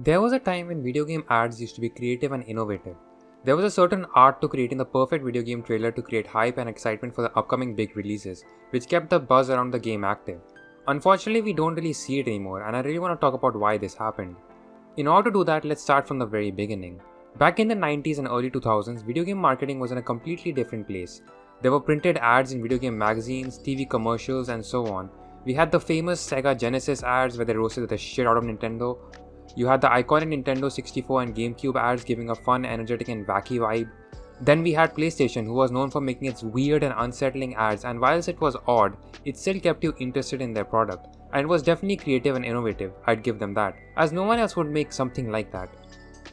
There was a time when video game ads used to be creative and innovative. There was a certain art to creating the perfect video game trailer to create hype and excitement for the upcoming big releases, which kept the buzz around the game active. Unfortunately, we don't really see it anymore, and I really want to talk about why this happened. In order to do that, let's start from the very beginning. Back in the 90s and early 2000s, video game marketing was in a completely different place. There were printed ads in video game magazines, TV commercials, and so on. We had the famous Sega Genesis ads where they roasted the shit out of Nintendo. You had the iconic Nintendo 64 and GameCube ads giving a fun, energetic, and wacky vibe. Then we had PlayStation, who was known for making its weird and unsettling ads, and whilst it was odd, it still kept you interested in their product. And it was definitely creative and innovative, I'd give them that, as no one else would make something like that.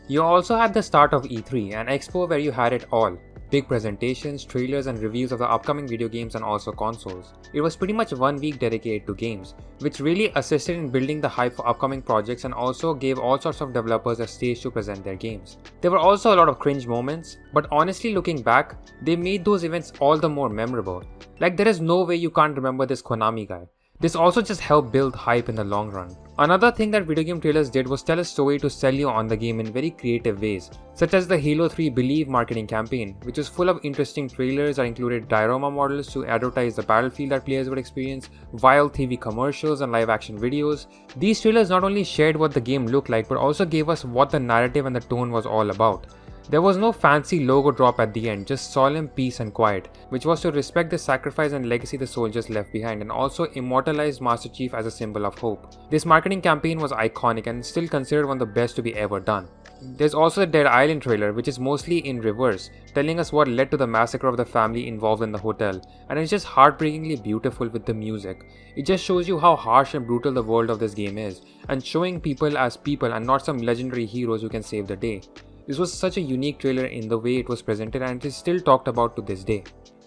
You also had the start of E3, an expo where you had it all. Big presentations, trailers, and reviews of the upcoming video games and also consoles. It was pretty much 1 week dedicated to games, which really assisted in building the hype for upcoming projects and also gave all sorts of developers a stage to present their games. There were also a lot of cringe moments, but honestly looking back, they made those events all the more memorable. Like there is no way you can't remember this Konami guy. This also just helped build hype in the long run. Another thing that video game trailers did was tell a story to sell you on the game in very creative ways, such as the Halo 3 Believe marketing campaign, which was full of interesting trailers that included diorama models to advertise the battlefield that players would experience, wild TV commercials and live action videos. These trailers not only shared what the game looked like but also gave us what the narrative and the tone was all about. There was no fancy logo drop at the end, just solemn peace and quiet, which was to respect the sacrifice and legacy the soldiers left behind and also immortalized Master Chief as a symbol of hope. This marketing campaign was iconic and still considered one of the best to be ever done. There's also the Dead Island trailer, which is mostly in reverse, telling us what led to the massacre of the family involved in the hotel, and it's just heartbreakingly beautiful with the music. It just shows you how harsh and brutal the world of this game is, and showing people as people and not some legendary heroes who can save the day. This was such a unique trailer in the way it was presented and it is still talked about to this day.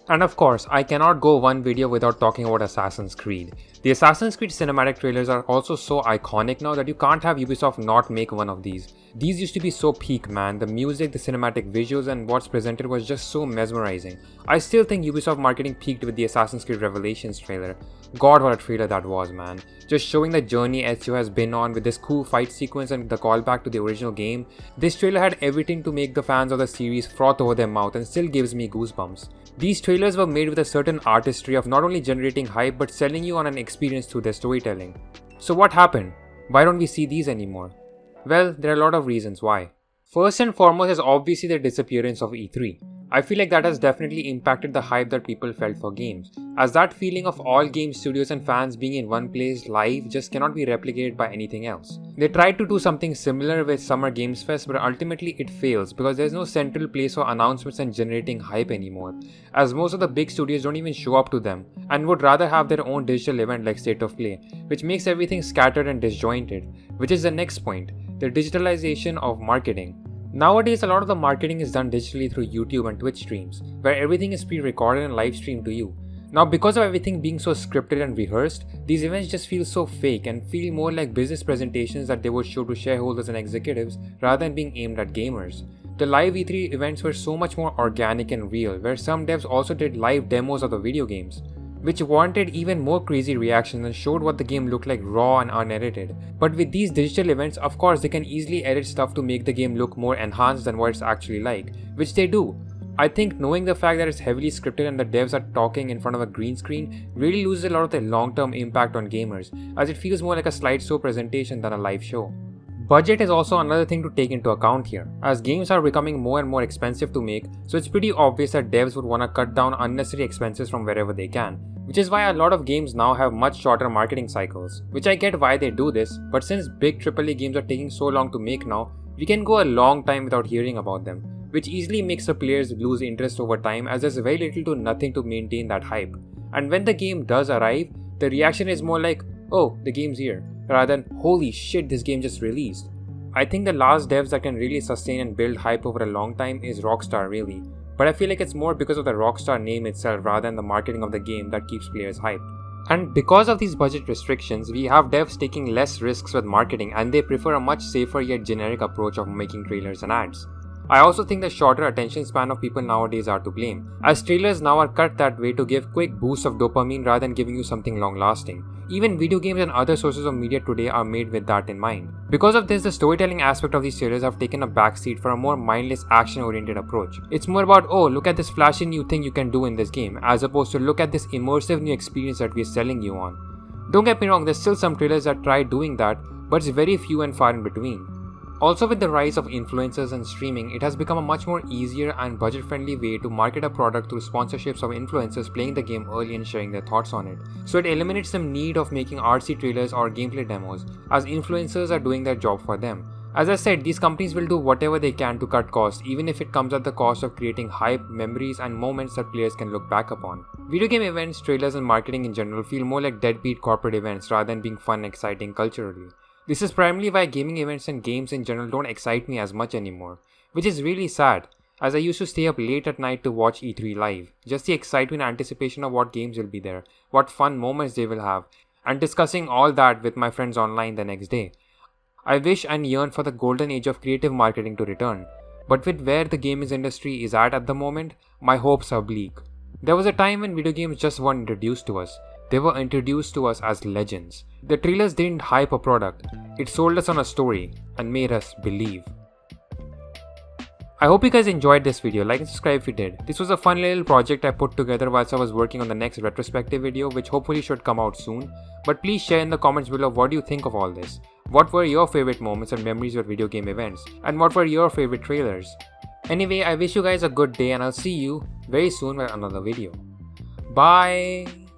And of course, I cannot go one video without talking about Assassin's Creed. The Assassin's Creed cinematic trailers are also so iconic now that you can't have Ubisoft not make one of these. These used to be so peak, man. The music, the cinematic visuals, and what's presented was just so mesmerizing. I still think Ubisoft marketing peaked with the Assassin's Creed Revelations trailer. God, what a trailer that was, man. Just showing the journey Ezio has been on with this cool fight sequence and the callback to the original game. This trailer had everything to make the fans of the series froth over their mouth and still gives me goosebumps. These trailers were made with a certain artistry of not only generating hype but selling you on an experience through their storytelling. So what happened? Why don't we see these anymore? Well, there are a lot of reasons why. First and foremost is obviously the disappearance of E3. I feel like that has definitely impacted the hype that people felt for games, as that feeling of all game studios and fans being in one place live just cannot be replicated by anything else. They tried to do something similar with Summer Games Fest, but ultimately it fails because there's no central place for announcements and generating hype anymore, as most of the big studios don't even show up to them and would rather have their own digital event like State of Play, which makes everything scattered and disjointed, which is the next point, the digitalization of marketing. Nowadays, a lot of the marketing is done digitally through YouTube and Twitch streams, where everything is pre-recorded and live streamed to you. Now, because of everything being so scripted and rehearsed, these events just feel so fake and feel more like business presentations that they would show to shareholders and executives rather than being aimed at gamers. The live E3 events were so much more organic and real, where some devs also did live demos of the video games, which warranted even more crazy reactions and showed what the game looked like raw and unedited. But with these digital events, of course they can easily edit stuff to make the game look more enhanced than what it's actually like, which they do. I think knowing the fact that it's heavily scripted and the devs are talking in front of a green screen really loses a lot of the long-term impact on gamers, as it feels more like a slideshow presentation than a live show. Budget is also another thing to take into account here, as games are becoming more and more expensive to make, so it's pretty obvious that devs would want to cut down unnecessary expenses from wherever they can, which is why a lot of games now have much shorter marketing cycles, which I get why they do this, but since big AAA games are taking so long to make now, we can go a long time without hearing about them, which easily makes the players lose interest over time as there's very little to nothing to maintain that hype. And when the game does arrive, the reaction is more like, oh, the game's here, rather than, holy shit, this game just released. I think the last devs that can really sustain and build hype over a long time is Rockstar really, but I feel like it's more because of the Rockstar name itself rather than the marketing of the game that keeps players hyped. And because of these budget restrictions, we have devs taking less risks with marketing and they prefer a much safer yet generic approach of making trailers and ads. I also think the shorter attention span of people nowadays are to blame, as trailers now are cut that way to give quick boosts of dopamine rather than giving you something long lasting. Even video games and other sources of media today are made with that in mind. Because of this, the storytelling aspect of these trailers have taken a backseat for a more mindless action-oriented approach. It's more about, oh, look at this flashy new thing you can do in this game, as opposed to look at this immersive new experience that we're selling you on. Don't get me wrong, there's still some trailers that try doing that, but it's very few and far in between. Also, with the rise of influencers and streaming, it has become a much more easier and budget-friendly way to market a product through sponsorships of influencers playing the game early and sharing their thoughts on it. So it eliminates the need of making artsy trailers or gameplay demos, as influencers are doing their job for them. As I said, these companies will do whatever they can to cut costs, even if it comes at the cost of creating hype, memories, and moments that players can look back upon. Video game events, trailers, and marketing in general feel more like deadbeat corporate events rather than being fun and exciting culturally. This is primarily why gaming events and games in general don't excite me as much anymore, which is really sad, as I used to stay up late at night to watch E3 live. Just the excitement and anticipation of what games will be there, what fun moments they will have, and discussing all that with my friends online the next day. I wish and yearn for the golden age of creative marketing to return, but with where the games industry is at the moment, my hopes are bleak. There was a time when video games just weren't introduced to us. They were introduced to us as legends. The trailers didn't hype a product, it sold us on a story and made us believe. I hope you guys enjoyed this video. Like and subscribe if you did. This was a fun little project I put together whilst I was working on the next retrospective video, which hopefully should come out soon. But please share in the comments below what do you think of all this. What were your favorite moments and memories of video game events? And what were your favorite trailers? Anyway, I wish you guys a good day and I'll see you very soon with another video. Bye!